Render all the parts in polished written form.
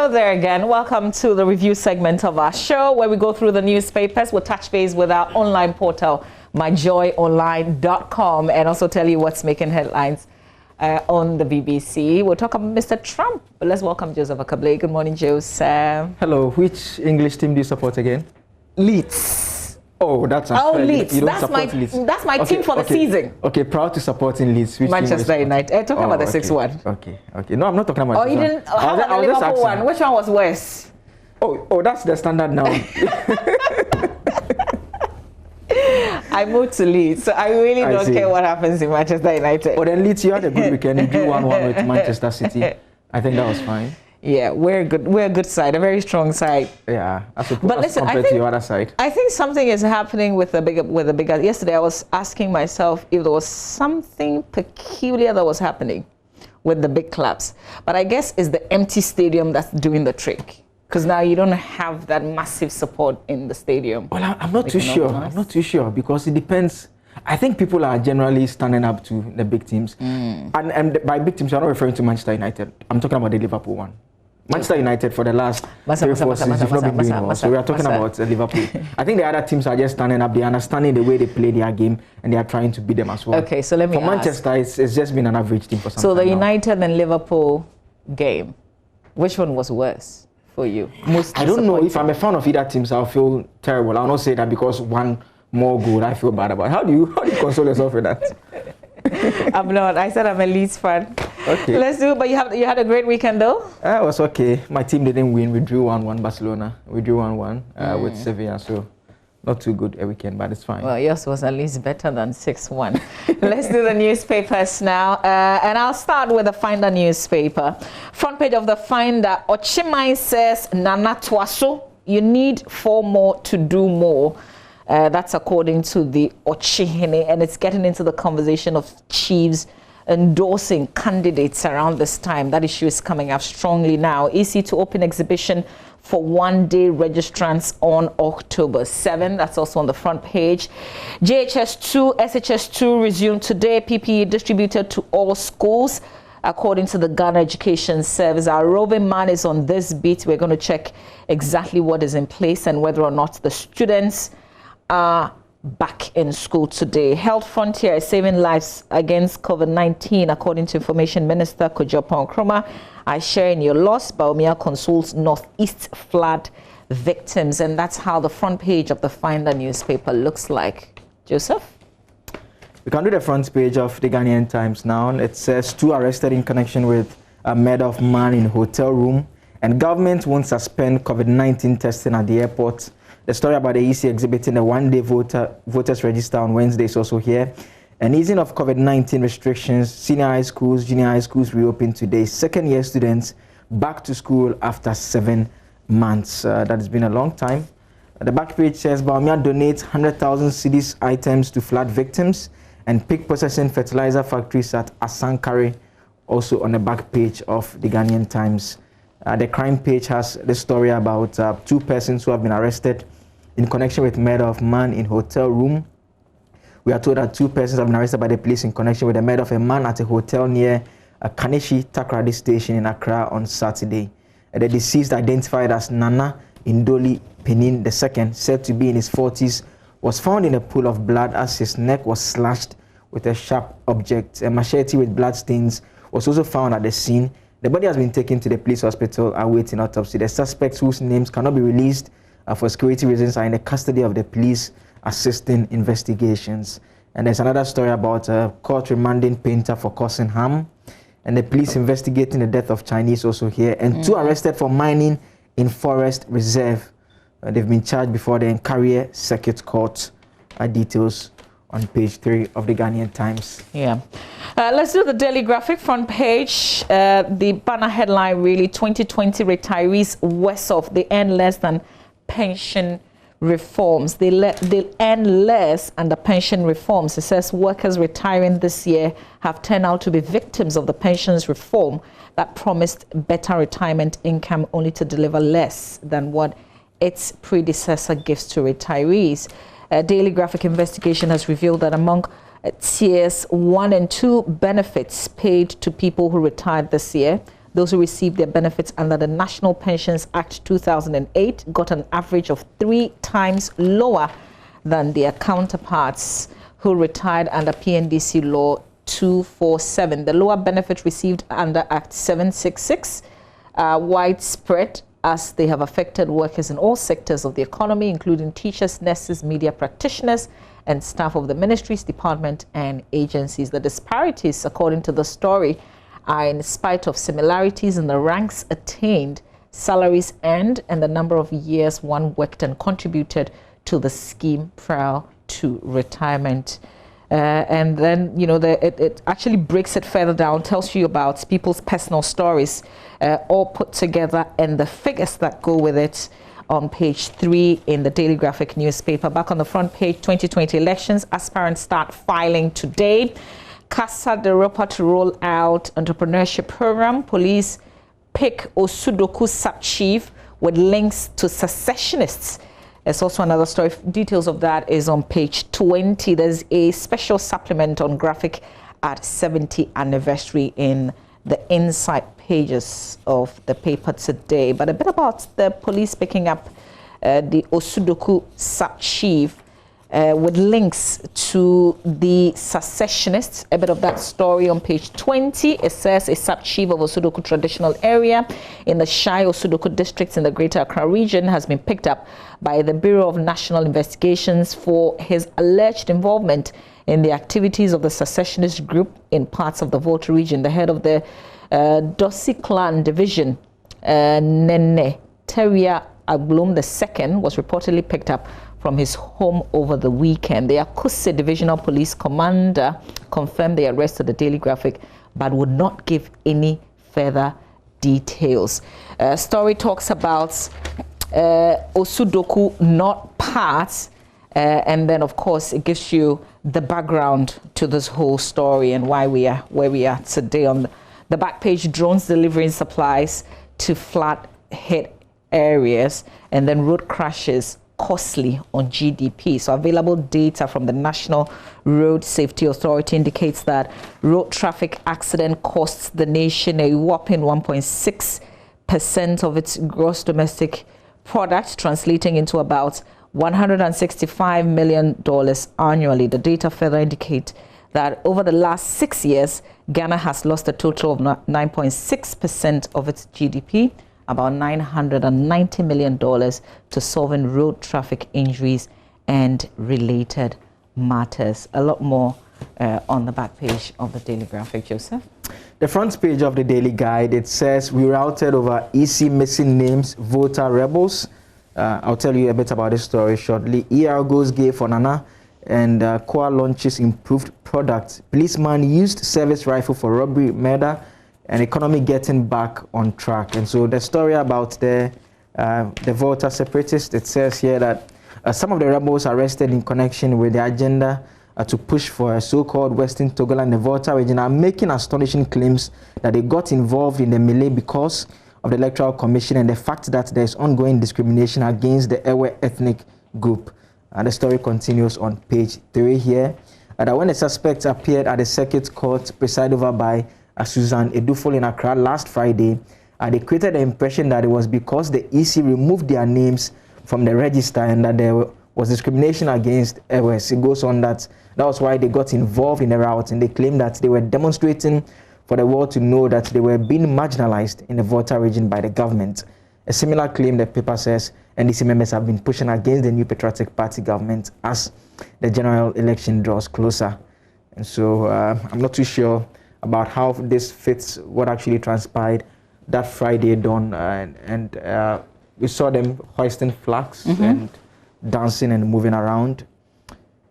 Hello there again. Welcome to the review segment of our show where we go through the newspapers. We'll touch base with our online portal, myjoyonline.com, and also tell you what's making headlines on the BBC. We'll talk about Mr. Trump. But let's welcome Joseph Akable. Good morning, Joseph. Hello. Which English team do you support again? Leeds. Oh, that's Leeds. You don't that's support Leeds. That's my team for the season. Okay, proud to supporting Leeds. Which Manchester United. Talking about the 6-1. Okay. No, I'm not talking about. Oh, you didn't. How about the Liverpool one? Which one was worse? Oh, that's the standard now. I moved to Leeds, so I really don't care what happens in Manchester United. But then Leeds, you had a good weekend. You drew 1-1 with Manchester City. I think that was fine. Yeah, we're good. We're a good side, a very strong side. Yeah, but listen, compared to your other side. I think something is happening with the bigger. Yesterday, I was asking myself if there was something peculiar that was happening with the big clubs. But I guess it's the empty stadium that's doing the trick. Because now you don't have that massive support in the stadium. Well, I'm not too sure. I'm not too sure because it depends. I think people are generally standing up to the big teams. And by big teams, I'm not referring to Manchester United. I'm talking about the Liverpool one. Manchester United for the last 3-4 seasons have not been doing well. So we are talking about Liverpool. I think the other teams are just standing up. They're understanding the way they play their game and they are trying to beat them as well. Okay, so let me ask. For Manchester, it's just been an average team for some time. So the United and Liverpool game, which one was worse for you? I don't know. If I'm a fan of either teams, I'll feel terrible. I'll not say that because one more good I feel bad about. How do you console yourself with that? I'm not. I said I'm a Leeds fan. Okay. Let's do it. But you had a great weekend though? It was okay. My team didn't win. We drew 1-1 Barcelona. We drew 1-1 with Sevilla. So not too good a weekend, but it's fine. Well, yours was at least better than 6-1. Let's do the newspapers now. And I'll start with the Finder newspaper. Front page of the Finder, Ochimai says, Nana Twaso, you need 4 more to do more. That's according to the Ochihene, and it's getting into the conversation of chiefs endorsing candidates around this time. That issue is coming up strongly now. EC to open exhibition for one-day registrants on October 7. That's also on the front page. JHS 2, SHS 2 resumed today. PPE distributed to all schools, according to the Ghana Education Service. Our roving man is on this beat. We're going to check exactly what is in place and whether or not the students are back in school today. Health Frontier is saving lives against COVID-19, according to Information Minister Kojopo Nkrumah. I share in your loss. Baumia consoles Northeast flood victims. And that's how the front page of the Finder newspaper looks like. Joseph? We can do the front page of the Ghanaian Times now. It says 2 arrested in connection with a murder of man in hotel room. And government won't suspend COVID-19 testing at the airport. The story about the EC exhibiting a one-day voters register on Wednesday is also here. An easing of COVID-19 restrictions, senior high schools, junior high schools reopened today. Second-year students back to school after 7 months. That has been a long time. The back page says Baumia donates 100,000 cedis items to flood victims and pig processing fertilizer factories at Asankare, also on the back page of the Ghanaian Times. The crime page has the story about 2 persons who have been arrested in connection with murder of man in hotel room. We are told that 2 persons have been arrested by the police in connection with the murder of a man at a hotel near Kaneshi Takrady station in Accra on Saturday. The deceased, identified as Nana Indoli Penin II, said to be in his 40s, was found in a pool of blood as his neck was slashed with a sharp object. A machete with blood stains was also found at the scene. The body has been taken to the police hospital awaiting autopsy. The suspects, whose names cannot be released for security reasons, are in the custody of the police assisting investigations. And there's another story about a court remanding painter for causing harm, and the police investigating the death of Chinese also here, and 2 arrested for mining in forest reserve. They've been charged before the Nkarie Circuit Court. Details on page 3 of the Ghanaian Times. Yeah. Let's do the Daily Graphic front page. The banner headline, really, 2020 retirees worse off. They earn less than pension reforms. They'll earn less under pension reforms. It says workers retiring this year have turned out to be victims of the pensions reform that promised better retirement income only to deliver less than what its predecessor gives to retirees. Daily Graphic investigation has revealed that among tiers 1 and 2 benefits paid to people who retired this year, Those who received their benefits under the National Pensions Act 2008 got an average of 3 times lower than their counterparts who retired under PNDC Law 247. The lower benefit received under Act 766 are widespread, as they have affected workers in all sectors of the economy, including teachers, nurses, media practitioners, and staff of the ministries, department, and agencies. The disparities, according to the story, are in spite of similarities in the ranks attained, salaries earned, and the number of years one worked and contributed to the scheme prior to retirement. And then, you know, it actually breaks it further down, tells you about people's personal stories, all put together, and the figures that go with it on page 3 in the Daily Graphic newspaper. Back on the front page, 2020 elections, aspirants start filing today. CASA de Europa to roll out entrepreneurship program. Police pick Osudoku sub-chief with links to secessionists. There's also another story. Details of that is on page 20. There's a special supplement on graphic at 70th anniversary in the inside pages of the paper today. But a bit about the police picking up the Osudoku sub-chief with links to the secessionists. A bit of that story on page 20. It says a sub-chief of Osudoku traditional area in the Shai Osudoku districts in the Greater Accra region has been picked up by the Bureau of National Investigations for his alleged involvement in the activities of the secessionist group in parts of the Volta region. The head of the Dossi clan division, Nene Teria Aglum II, was reportedly picked up from his home over the weekend. The Akuse Divisional Police Commander confirmed the arrest of the Daily Graphic, but would not give any further details. Story talks about Osudoku not part, and then of course it gives you the background to this whole story and why we are where we are today. On the back page, drones delivering supplies to flood hit areas, and then road crashes costly on GDP. So available data from the National Road Safety Authority indicates that road traffic accident costs the nation a whopping 1.6% of its gross domestic product, translating into about $165 million annually. The data further indicate that over the last 6 years, Ghana has lost a total of 9.6% of its GDP, about $990 million, to solving road traffic injuries and related matters. A lot more on the back page of the Daily Graphic, Joseph. The front page of the Daily Guide, it says we routed over EC missing names, voter rebels. I'll tell you a bit about this story shortly. ER goes gay for Nana, and Koa launches improved products. Policeman used service rifle for robbery, murder, and economy getting back on track. And so the story about the voter separatists, it says here that some of the rebels arrested in connection with the agenda to push for a so-called Western Togoland Volta region are making astonishing claims that they got involved in the melee because of the Electoral Commission and the fact that there is ongoing discrimination against the Ewe ethnic group. The story continues on page 3 here. That when the suspects appeared at the circuit court presided over by Susan Edufol in Accra last Friday, they created the impression that it was because the EC removed their names from the register and that there was discrimination against Ewes. It goes on that was why they got involved in the rout, and they claimed that they were demonstrating for the world to know that they were being marginalized in the Volta region by the government. A similar claim, the paper says, NDC members have been pushing against the new Patriotic Party government as the general election draws closer. And so I'm not too sure about how this fits what actually transpired that Friday dawn, and we saw them hoisting flags and dancing and moving around.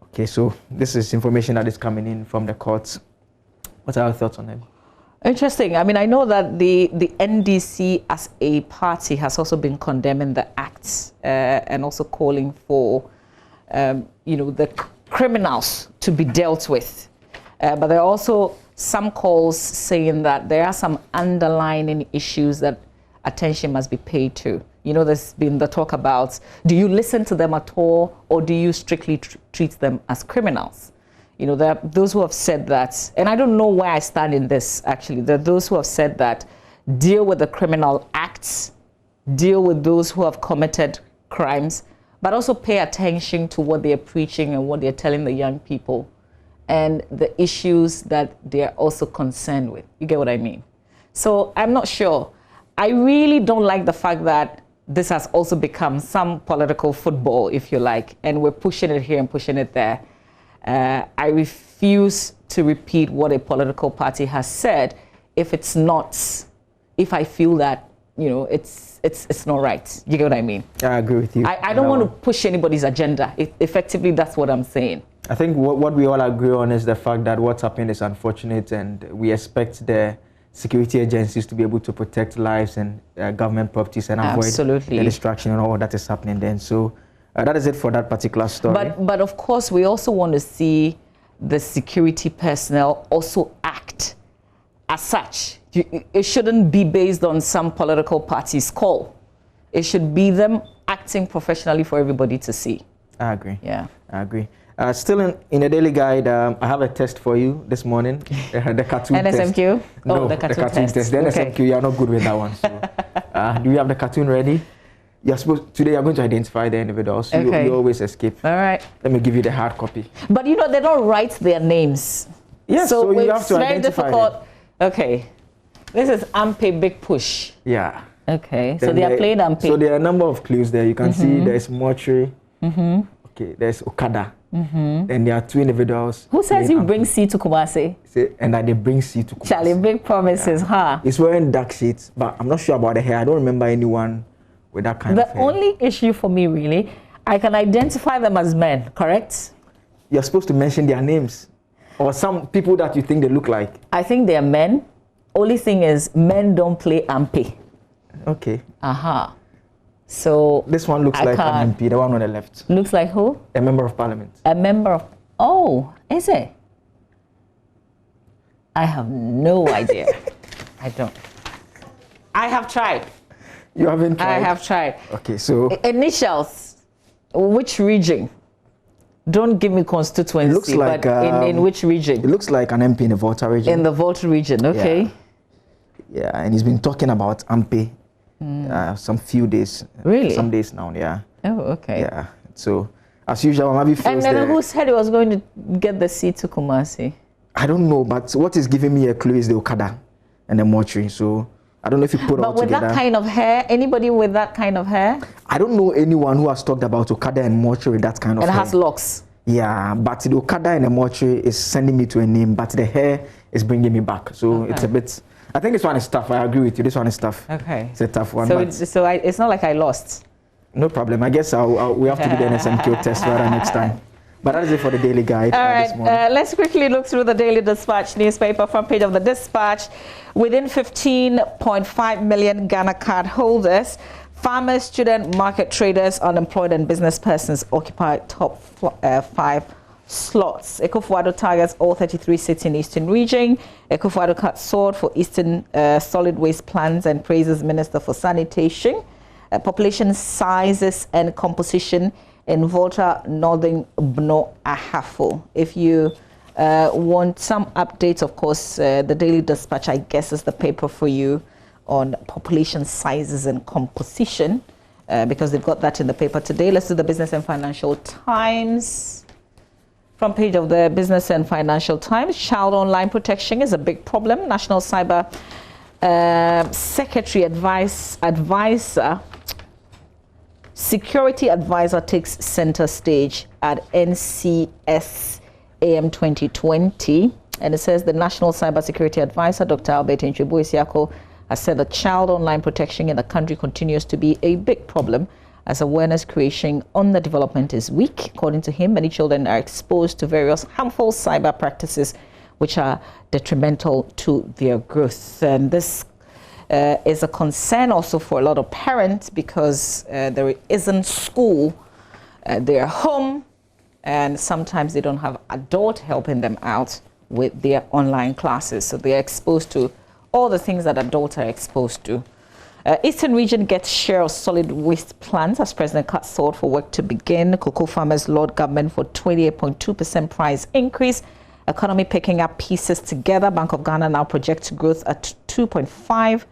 Okay, so this is information that is coming in from the courts. What are your thoughts on them? Interesting. I mean, I know that the NDC as a party has also been condemning the acts and also calling for, the criminals to be dealt with. But there are also some calls saying that there are some underlying issues that attention must be paid to. You know, there's been the talk about, do you listen to them at all, or do you strictly treat them as criminals? You know, there are those who have said that, and I don't know where I stand in this, actually. There are those who have said that deal with the criminal acts, deal with those who have committed crimes, but also pay attention to what they're preaching and what they're telling the young people and the issues that they're also concerned with. You get what I mean? So I'm not sure. I really don't like the fact that this has also become some political football, if you like, and we're pushing it here and pushing it there. I refuse to repeat what a political party has said if I feel that, it's not right. You get what I mean? I agree with you. I don't want to push anybody's agenda. Effectively, that's what I'm saying. I think what we all agree on is the fact that what's happened is unfortunate, and we expect the security agencies to be able to protect lives and government properties and avoid the distraction and all that is happening then. So that is it for that particular story. But of course, we also want to see the security personnel also act as such. It shouldn't be based on some political party's call. It should be them acting professionally for everybody to see. I agree. Yeah. I agree. Still in the daily guide, I have a test for you this morning. The cartoon NSMQ? test. No, the cartoon test. The NSMQ, you are not good with that one. So, do we have the cartoon ready? Today you're going to identify the individuals. Okay. You always escape. All right. Let me give you the hard copy. But they don't write their names. Yes, so you have to it's very identify difficult. them. Okay. This is Ampe Big Push. Yeah. Okay. Then so they are playing Ampe. So there are a number of clues there. You can see there's Mortuary. Okay, there's Okada. Then there are two individuals. Who says you bring C to Kumasi? And that they bring C to Kumasi. Charlie, big promises, huh? He's wearing dark shades, but I'm not sure about the hair. I don't remember anyone with that kind of hair. The only issue for me, really, I can identify them as men, correct? You're supposed to mention their names. Or some people that you think they look like. I think they are men. Only thing is, men don't play Ampe. Okay. Aha. So this one looks like an MP, the one on the left. Looks like who? A member of parliament. A member of... Oh, is it? I have no idea. I don't. I have tried. You haven't tried? I have tried. Okay, so... Initials. Which region? Don't give me constituency, looks like, but in which region? It looks like an MP in the Volta region. In the Volta region, okay. Yeah, and he's been talking about Ampe some few days. Really? Some days now, yeah. Oh, okay. Yeah, so as usual, Mamabi feels and then who said he was going to get the seat to Kumasi? I don't know, but what is giving me a clue is the Okada and the Mortuary, so... I don't know if you put it all together. But with that kind of hair, anybody with that kind of hair? I don't know anyone who has talked about Okada and Mortuary with that kind of hair. And has locks. Yeah, but the Okada and the Mortuary is sending me to a name, but the hair is bringing me back. So it's a bit... I think this one is tough. I agree with you. This one is tough. Okay. It's a tough one. So, it's not like I lost. No problem. I guess we have to do the NSMQ test rather next time. But that is it for the Daily Guide. All right, let's quickly look through the Daily Dispatch newspaper, front page of the Dispatch. Within 15.5 million Ghana card holders, farmers, student, market traders, unemployed and business persons occupy top 5 slots. Ekufuado targets all 33 cities in Eastern region. Ekufuado cuts sword for Eastern solid waste plans and praises Minister for Sanitation. Population sizes and composition in Volta, Northern Bno Ahafo. If you want some updates, of course, the Daily Dispatch, I guess, is the paper for you on population sizes and composition, because they've got that in the paper today. Let's do the Business and Financial Times. Front page of the Business and Financial Times. Child online protection is a big problem. National Cyber Secretary Advisor Security Advisor takes center stage at NCS AM 2020. And it says the National Cyber Security Advisor, Dr. Albert Nchebo-Isiako, has said that child online protection in the country continues to be a big problem as awareness creation on the development is weak. According to him, many children are exposed to various harmful cyber practices which are detrimental to their growth. And this is a concern also for a lot of parents because there isn't school, they're home, and sometimes they don't have adult helping them out with their online classes. So they're exposed to all the things that adults are exposed to. Eastern region gets share of solid waste plans as President cuts sword for work to begin. Cocoa farmers laud government for 28.2% price increase. Economy picking up pieces together. Bank of Ghana now projects growth at 2.5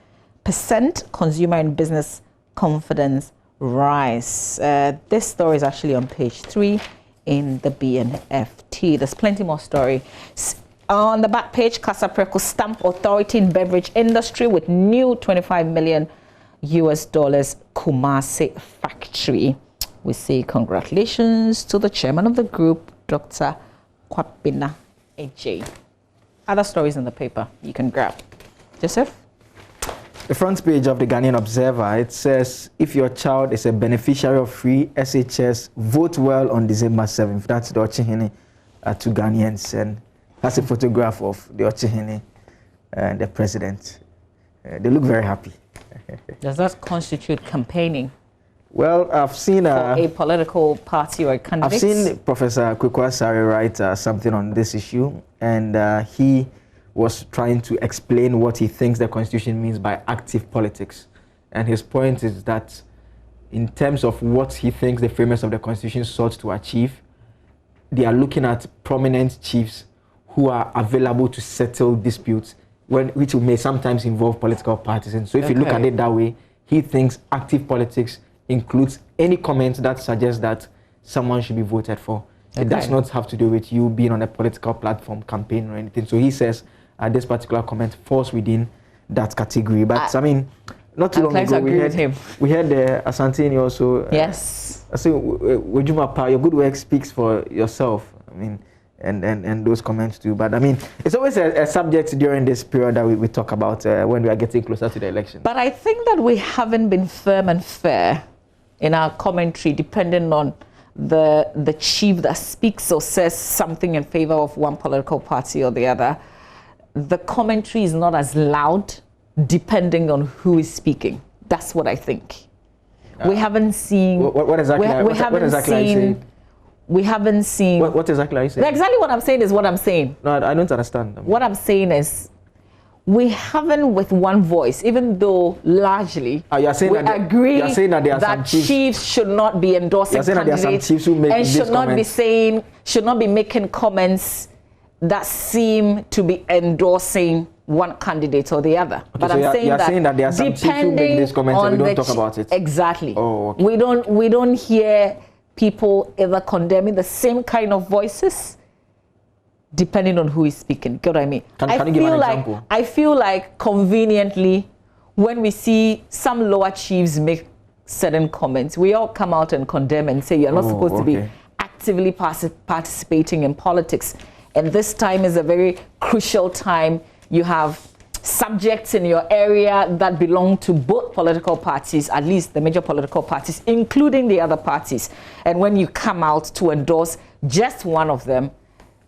consumer and business confidence rise. This story is actually on page 3 in the BNFT. There's plenty more story. On the back page, Kasapreko stamp authority in beverage industry with new $25 million Kumasi factory. We say congratulations to the chairman of the group, Dr. Kwabena AJ. Other stories in the paper you can grab. Joseph? The front page of the Ghanaian Observer, it says, if your child is a beneficiary of free SHS, vote well on December 7th. That's the Ochihene to Ghanaians. And that's a photograph of the Ochihene and the president. They look very happy. Does that constitute campaigning? Well, I've seen for a political party or a candidate? I've seen Professor Kweku Asare write something on this issue, and he was trying to explain what he thinks the Constitution means by active politics. And his point is that in terms of what he thinks the framers of the Constitution sought to achieve, they are looking at prominent chiefs who are available to settle disputes, which may sometimes involve political parties. And so if you look at it that way, he thinks active politics includes any comment that suggests that someone should be voted for. It does not have to do with you being on a political platform, campaign or anything. So he says this particular comment falls within that category. But I mean, not too long ago, we had Asantini also. Yes. So Wejumapa, your good work speaks for yourself. I mean, and those comments too. But I mean, it's always a subject during this period that we talk about when we are getting closer to the election. But I think that we haven't been firm and fair in our commentary, depending on the chief that speaks or says something in favor of one political party or the other. The commentary is not as loud, depending on who is speaking. That's what I think. We haven't seen. What exactly? We haven't seen. What exactly are you saying? Exactly what I'm saying is what I'm saying. No, I don't understand. What I'm saying is, we haven't with one voice, even though largely we agree that chiefs should not be endorsing candidates and should not be making comments that seem to be endorsing one candidate or the other. Okay, but so I'm saying that there are some chiefs who make these comments and we don't talk about it. Exactly. Oh, okay. We don't hear people ever condemning the same kind of voices, depending on who is speaking. Get what I mean? Can you give an example? I feel like conveniently, when we see some lower chiefs make certain comments, we all come out and condemn and say you're not supposed to be actively participating in politics. And this time is a very crucial time. You have subjects in your area that belong to both political parties, at least the major political parties, including the other parties. And when you come out to endorse just one of them,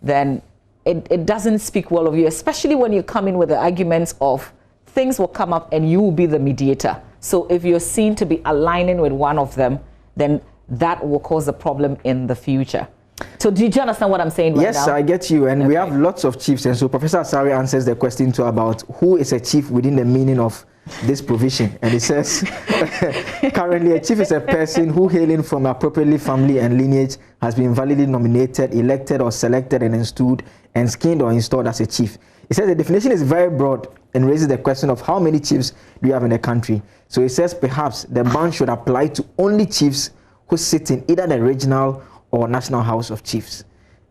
then it doesn't speak well of you, especially when you come in with the arguments of things will come up and you will be the mediator. So if you're seen to be aligning with one of them, then that will cause a problem in the future. So do you understand what I'm saying right now? Yes, I get you. And we have lots of chiefs. And so Professor Asare answers the question too about who is a chief within the meaning of this provision. And he says, currently a chief is a person who hailing from appropriately family and lineage has been validly nominated, elected or selected and installed and skinned or installed as a chief. He says the definition is very broad and raises the question of how many chiefs do you have in the country. So he says perhaps the ban should apply to only chiefs who sit in either the regional or National House of Chiefs.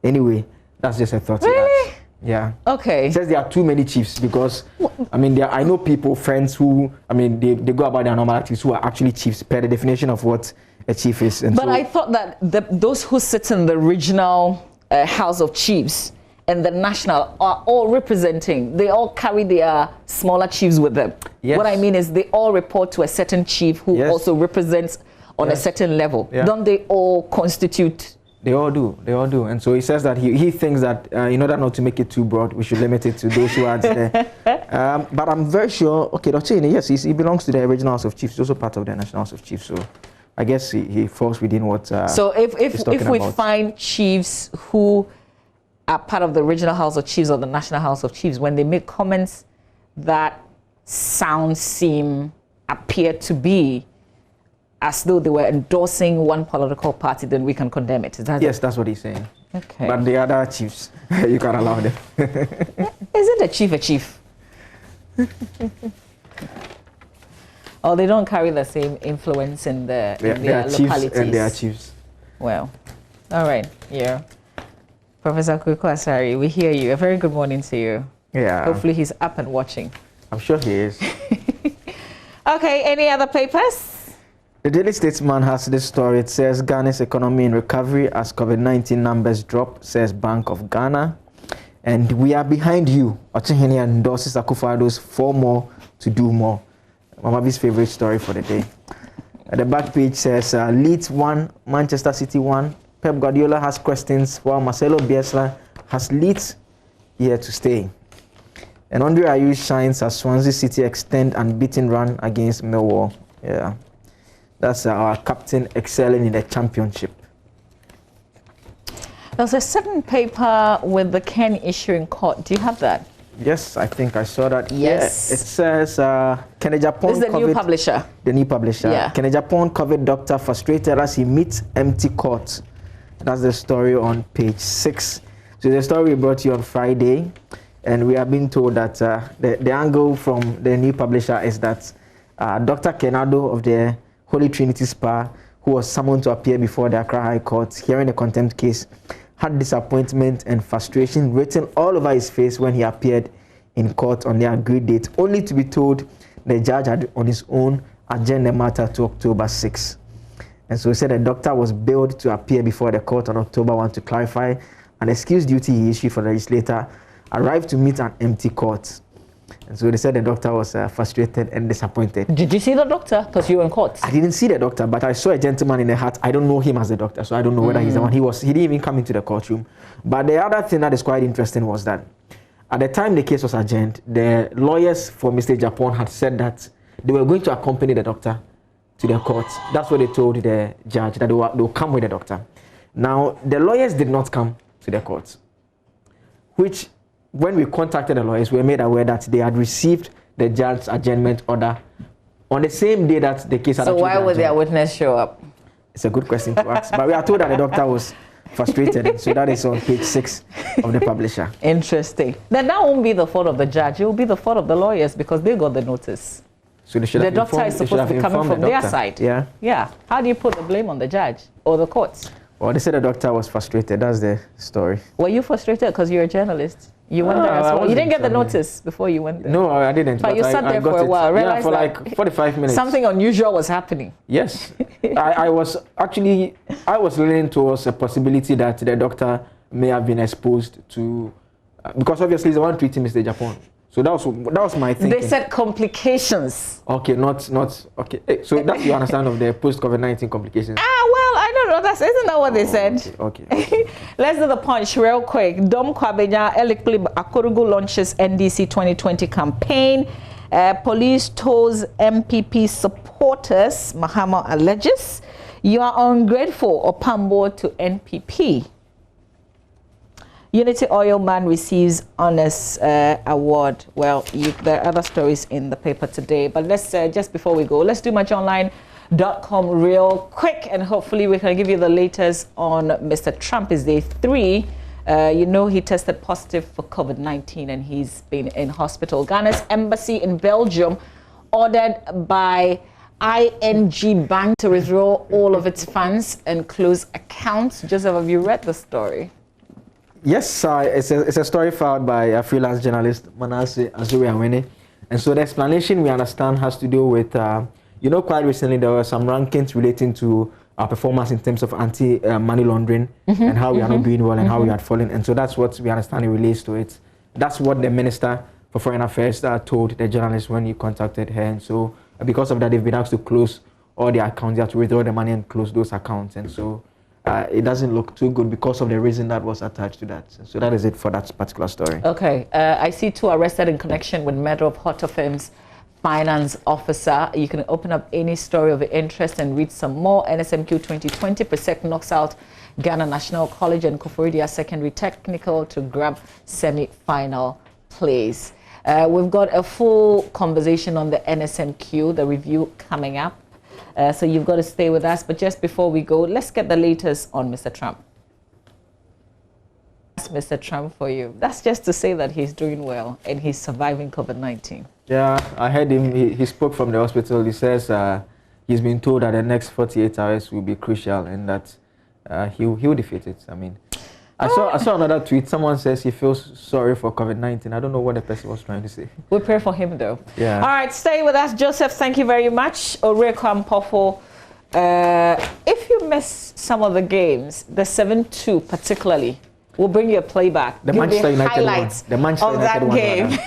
Anyway, that's just a thought. Really? Yeah. Okay. It says there are too many chiefs because, I mean, I know people, friends who, I mean, they go about their normal activities who are actually chiefs per the definition of what a chief is. And but so, I thought that those who sit in the regional House of Chiefs and the national are all representing, they all carry their smaller chiefs with them. Yes. What I mean is they all report to a certain chief who also represents on a certain level. Don't they all constitute? They all do. They all do. And so he says that he thinks that in order not to make it too broad, we should limit it to those who are there. But I'm very sure, okay, Dochini, yes, he belongs to the original House of Chiefs. He's also part of the National House of Chiefs. So I guess he falls within what so if we find chiefs who are part of the original House of Chiefs or the National House of Chiefs, when they make comments that appear to be as though they were endorsing one political party, then we can condemn it. Yes, that's what he's saying. Okay. But the other chiefs, you can allow them. Isn't a chief a chief? Or they don't carry the same influence in their localities. And their chiefs. Well, all right, yeah. Professor Kweku Asari, we hear you. A very good morning to you. Yeah. Hopefully he's up and watching. I'm sure he is. Okay, any other papers? The Daily Statesman has this story. It says Ghana's economy in recovery as COVID-19 numbers drop, says Bank of Ghana. And we are behind you. Ochehene endorses Akufo-Addo's 4 more to do more. Mama B's favorite story for the day. The back page says Leeds 1, Manchester City 1. Pep Guardiola has questions while Marcelo Bielsa has Leeds here to stay. And Andre Ayew shines as Swansea City extend unbeaten run against Millwall. Yeah, that's our captain excelling in the championship. There's a certain paper with the Ken issue in court. Do you have that? Yes, I think I saw that. Yes. Yeah, it says Kene Japan. This is the new publisher. The new publisher. Yeah. Kene Japan COVID doctor frustrated as he meets empty court. That's the story on page 6. So the story we brought you on Friday, and we have been told that the angle from the new publisher is that Dr. Kenado of the Holy Trinity Spa, who was summoned to appear before the Accra High Court hearing a contempt case, had disappointment and frustration written all over his face when he appeared in court on the agreed date, only to be told the judge had on his own adjourned the matter to October 6. And so he said the doctor was billed to appear before the court on October 1 to clarify an excuse duty he issued for the legislator, arrived to meet an empty court. And so they said the doctor was frustrated and disappointed. Did you see the doctor? Because you were in court. I didn't see the doctor, but I saw a gentleman in the hat. I don't know him as the doctor, so I don't know whether he's the one. He didn't even come into the courtroom. But the other thing that is quite interesting was that at the time the case was adjourned, the lawyers for Mr. Japan had said that they were going to accompany the doctor to the court. That's what they told the judge, that they will come with the doctor. Now, the lawyers did not come to the court, which, when we contacted the lawyers, we were made aware that they had received the judge's adjournment order on the same day that the case had So why would their witness show up? It's a good question to ask. But we are told that the doctor was frustrated. So that is on page 6 of the publisher. Interesting. Then that won't be the fault of the judge. It will be the fault of the lawyers because they got the notice. So they should the doctor is supposed to be coming from their side. Yeah. Yeah. How do you put the blame on the judge or the courts? Well, they said the doctor was frustrated. That's the story. Were you frustrated because you're a journalist? You went there as well. You didn't get the notice before you went there. No, I didn't. But you sat there for a while. Yeah, for like 45 minutes. Something unusual was happening. Yes. I was leaning towards a possibility that the doctor may have been exposed to, because obviously he's the one treating Mr. Japan. So that was my thinking. They said complications. Okay, not okay. So that's your understanding of the post-COVID-19 complications. Well, I don't know. Isn't that what they said? Okay. Let's do the punch real quick. Dom Kwabenya Elikli Akorugu launches NDC 2020 campaign. Police tows MPP supporters. Mahama alleges you are ungrateful. Opambo to NPP. Unity Oil man receives honors award. Well, there are other stories in the paper today, but let's just before we go, let's do muchonline.com real quick, and hopefully we can give you the latest on Mr. Trump. Is day 3. You know, he tested positive for COVID-19 and he's been in hospital. Ghana's embassy in Belgium ordered by ING Bank to withdraw all of its funds and close accounts. Joseph, have you read the story? Yes, it's a story filed by a freelance journalist, Manasseh Azuri-Awene. And so the explanation we understand has to do with, quite recently there were some rankings relating to our performance in terms of anti-money laundering and how we are not doing well and how we are falling. And so that's what we understand it relates to it. That's what the Minister for Foreign Affairs told the journalist when he contacted her. And so because of that, they've been asked to close all their accounts. They have to withdraw the money and close those accounts. And so it doesn't look too good because of the reason that was attached to that. So that is it for that particular story. Okay. I see 2 arrested in connection with murder of Hotter Firm's finance officer. You can open up any story of interest and read some more. NSMQ 2020, PESEC knocks out Ghana National College and Koforidua Secondary Technical to grab semi-final place. We've got a full conversation on the NSMQ, the review coming up. So you've got to stay with us. But just before we go, let's get the latest on Mr. Trump. Mr. Trump for you. That's just to say that he's doing well and he's surviving COVID-19. Yeah, I heard him. He spoke from the hospital. He says he's been told that the next 48 hours will be crucial and that he'll defeat it. I mean, I saw another tweet. Someone says he feels sorry for COVID-19. I don't know what the person was trying to say. We pray for him though. Yeah. All right, stay with us, Joseph. Thank you very much. Orekam Poffo. If you miss some of the games, the 7-2 particularly, we'll bring you a playback. The Manchester United highlights one. The Manchester of United that game.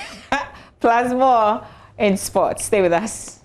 Plus more in sports. Stay with us.